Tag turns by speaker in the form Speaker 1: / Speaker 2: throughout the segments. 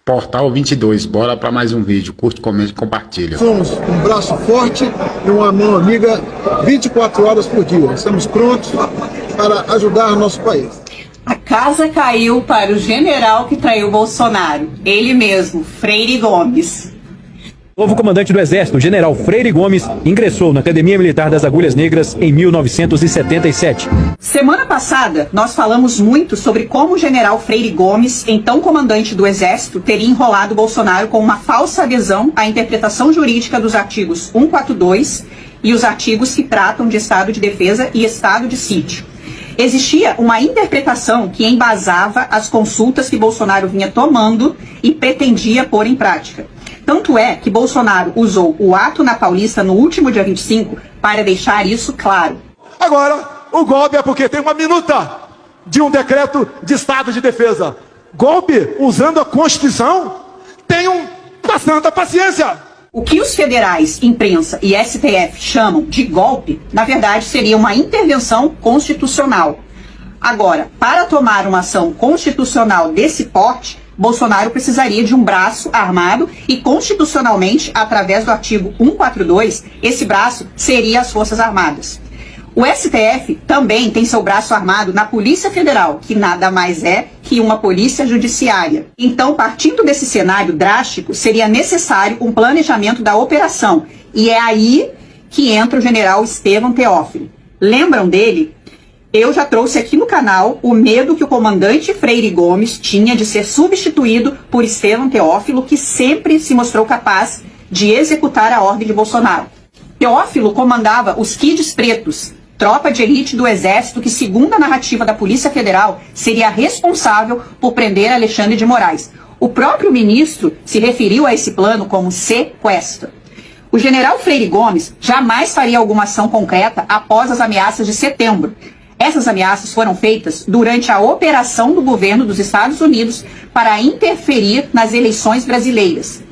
Speaker 1: Portal 22, bora para mais um vídeo. Curte, comente e compartilha.
Speaker 2: Somos um braço forte e uma mão amiga 24 horas por dia. Estamos prontos para ajudar o nosso país.
Speaker 3: A casa caiu para o general que traiu Bolsonaro. Ele mesmo, Freire Gomes.
Speaker 4: O novo comandante do Exército, o general Freire Gomes, ingressou na Academia Militar das Agulhas Negras em 1977.
Speaker 3: Semana passada, nós falamos muito sobre como o general Freire Gomes, então comandante do Exército, teria enrolado Bolsonaro com uma falsa adesão à interpretação jurídica dos artigos 142 e os artigos que tratam de estado de defesa e estado de sítio. Existia uma interpretação que embasava as consultas que Bolsonaro vinha tomando e pretendia pôr em prática. Tanto é que Bolsonaro usou o ato na Paulista no último dia 25 para deixar isso claro.
Speaker 5: Agora, o golpe é porque tem uma minuta de um decreto de estado de defesa. Golpe usando a Constituição? Tenham bastante paciência.
Speaker 3: O que os federais, imprensa e STF chamam de golpe, na verdade seria uma intervenção constitucional. Agora, para tomar uma ação constitucional desse porte, Bolsonaro precisaria de um braço armado e, constitucionalmente, através do artigo 142, esse braço seria as Forças Armadas. O STF também tem seu braço armado na Polícia Federal, que nada mais é que uma polícia judiciária. Então, partindo desse cenário drástico, seria necessário um planejamento da operação. E é aí que entra o general Estevão Teófilo. Lembram dele? Eu já trouxe aqui no canal o medo que o comandante Freire Gomes tinha de ser substituído por Estevão Teófilo, que sempre se mostrou capaz de executar a ordem de Bolsonaro. Teófilo comandava os Kids Pretos, tropa de elite do Exército que, segundo a narrativa da Polícia Federal, seria responsável por prender Alexandre de Moraes. O próprio ministro se referiu a esse plano como sequestro. O general Freire Gomes jamais faria alguma ação concreta após as ameaças de setembro. Essas ameaças foram feitas durante a operação do governo dos Estados Unidos para interferir nas eleições brasileiras.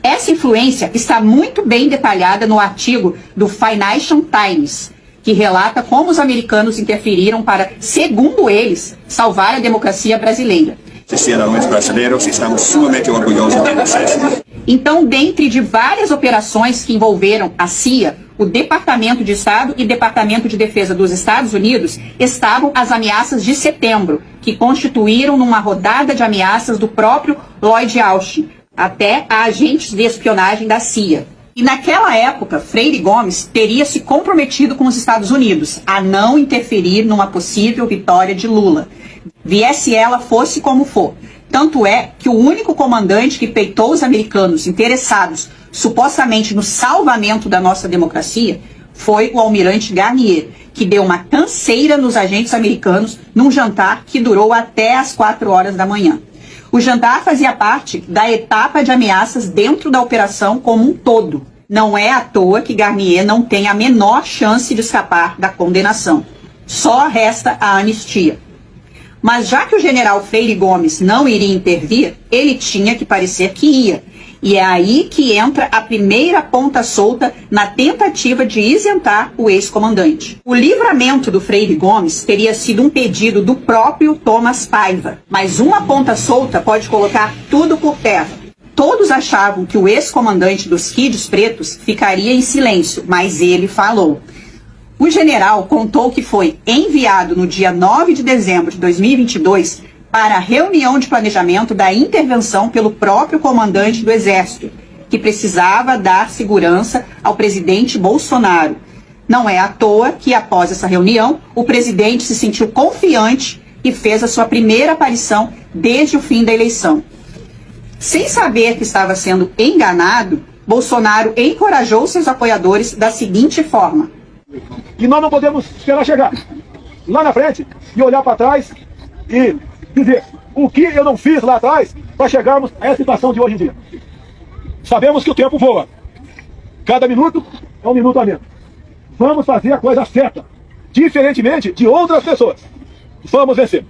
Speaker 3: Essa influência está muito bem detalhada no artigo do Financial Times, que relata como os americanos interferiram para, segundo eles, salvar a democracia brasileira.
Speaker 6: Cidadãos brasileiros, estamos sumamente orgulhosos de vocês.
Speaker 3: Então, dentre de várias operações que envolveram a CIA, o Departamento de Estado e Departamento de Defesa dos Estados Unidos, estavam as ameaças de setembro, que constituíram numa rodada de ameaças do próprio Lloyd Austin, até a agentes de espionagem da CIA. E naquela época, Freire Gomes teria se comprometido com os Estados Unidos a não interferir numa possível vitória de Lula, viesse ela fosse como for. Tanto é que o único comandante que peitou os americanos interessados supostamente no salvamento da nossa democracia foi o almirante Garnier, que deu uma canseira nos agentes americanos num jantar que durou até as 4 horas da manhã. O jantar fazia parte da etapa de ameaças dentro da operação como um todo. Não é à toa que Garnier não tem a menor chance de escapar da condenação. Só resta a anistia. Mas já que o general Freire Gomes não iria intervir, ele tinha que parecer que ia. E é aí que entra a primeira ponta solta na tentativa de isentar o ex-comandante. O livramento do Freire Gomes teria sido um pedido do próprio Thomas Paiva, mas uma ponta solta pode colocar tudo por terra. Todos achavam que o ex-comandante dos Kids Pretos ficaria em silêncio, mas ele falou. O general contou que foi enviado no dia 9 de dezembro de 2022 para a reunião de planejamento da intervenção pelo próprio comandante do Exército, que precisava dar segurança ao presidente Bolsonaro. Não é à toa que, após essa reunião, o presidente se sentiu confiante e fez a sua primeira aparição desde o fim da eleição. Sem saber que estava sendo enganado, Bolsonaro encorajou seus apoiadores da seguinte forma:
Speaker 5: E nós não podemos esperar chegar lá na frente e olhar para trás e dizer o que eu não fiz lá atrás para chegarmos a essa situação de hoje em dia. Sabemos que o tempo voa. Cada minuto é um minuto a menos. Vamos fazer a coisa certa, diferentemente de outras pessoas. Vamos vencer.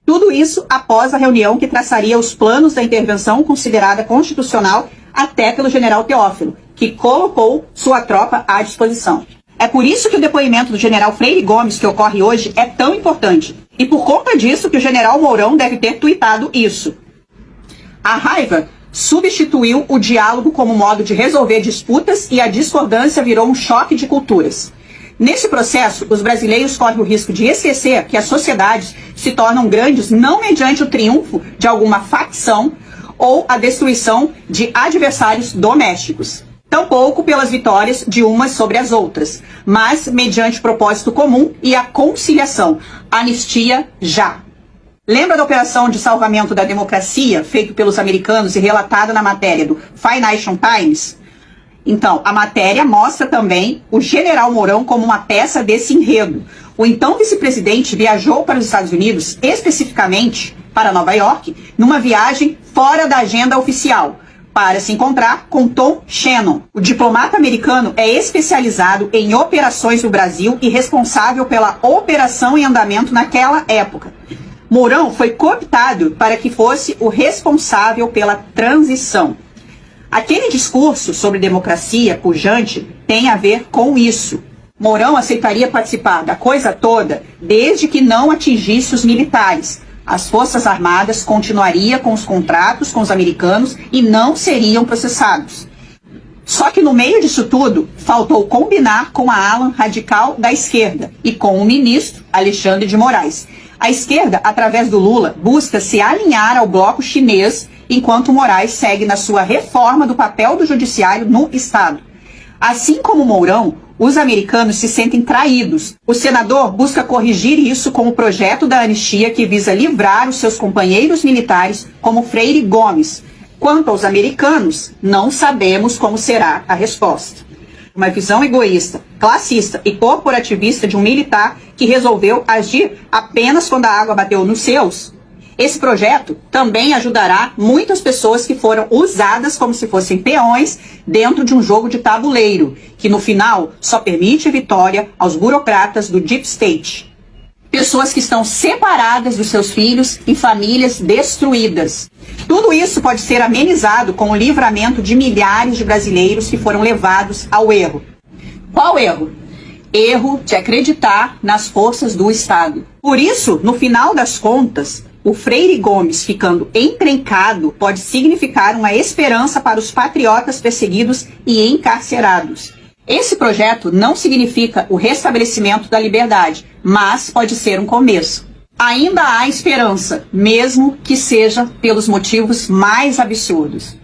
Speaker 3: Tudo isso após a reunião que traçaria os planos da intervenção considerada constitucional até pelo general Teófilo, que colocou sua tropa à disposição. É por isso que o depoimento do general Freire Gomes, que ocorre hoje, é tão importante. E por conta disso que o general Mourão deve ter tuitado isso. A raiva substituiu o diálogo como modo de resolver disputas e a discordância virou um choque de culturas. Nesse processo, os brasileiros correm o risco de esquecer que as sociedades se tornam grandes não mediante o triunfo de alguma facção ou a destruição de adversários domésticos. Tampouco pelas vitórias de umas sobre as outras, mas mediante o propósito comum e a conciliação. Anistia já. Lembra da operação de salvamento da democracia, feito pelos americanos e relatada na matéria do Financial Times? Então, a matéria mostra também o general Mourão como uma peça desse enredo. O então vice-presidente viajou para os Estados Unidos, especificamente para Nova York, numa viagem fora da agenda oficial, para se encontrar com Tom Shannon. O diplomata americano é especializado em operações no Brasil e responsável pela operação em andamento naquela época. Mourão foi cooptado para que fosse o responsável pela transição. Aquele discurso sobre democracia pujante tem a ver com isso. Mourão aceitaria participar da coisa toda desde que não atingisse os militares. As Forças Armadas continuariam com os contratos com os americanos e não seriam processados. Só que no meio disso tudo, faltou combinar com a ala radical da esquerda e com o ministro Alexandre de Moraes. A esquerda, através do Lula, busca se alinhar ao bloco chinês, enquanto Moraes segue na sua reforma do papel do judiciário no Estado. Assim como Mourão, os americanos se sentem traídos. O senador busca corrigir isso com o projeto da anistia que visa livrar os seus companheiros militares, como Freire Gomes. Quanto aos americanos, não sabemos como será a resposta. Uma visão egoísta, classista e corporativista de um militar que resolveu agir apenas quando a água bateu nos seus. Esse projeto também ajudará muitas pessoas que foram usadas como se fossem peões dentro de um jogo de tabuleiro, que no final só permite vitória aos burocratas do Deep State. Pessoas que estão separadas dos seus filhos em famílias destruídas. Tudo isso pode ser amenizado com o livramento de milhares de brasileiros que foram levados ao erro. Qual erro? Erro de acreditar nas forças do Estado. Por isso, no final das contas, o Freire Gomes ficando encrencado pode significar uma esperança para os patriotas perseguidos e encarcerados. Esse projeto não significa o restabelecimento da liberdade, mas pode ser um começo. Ainda há esperança, mesmo que seja pelos motivos mais absurdos.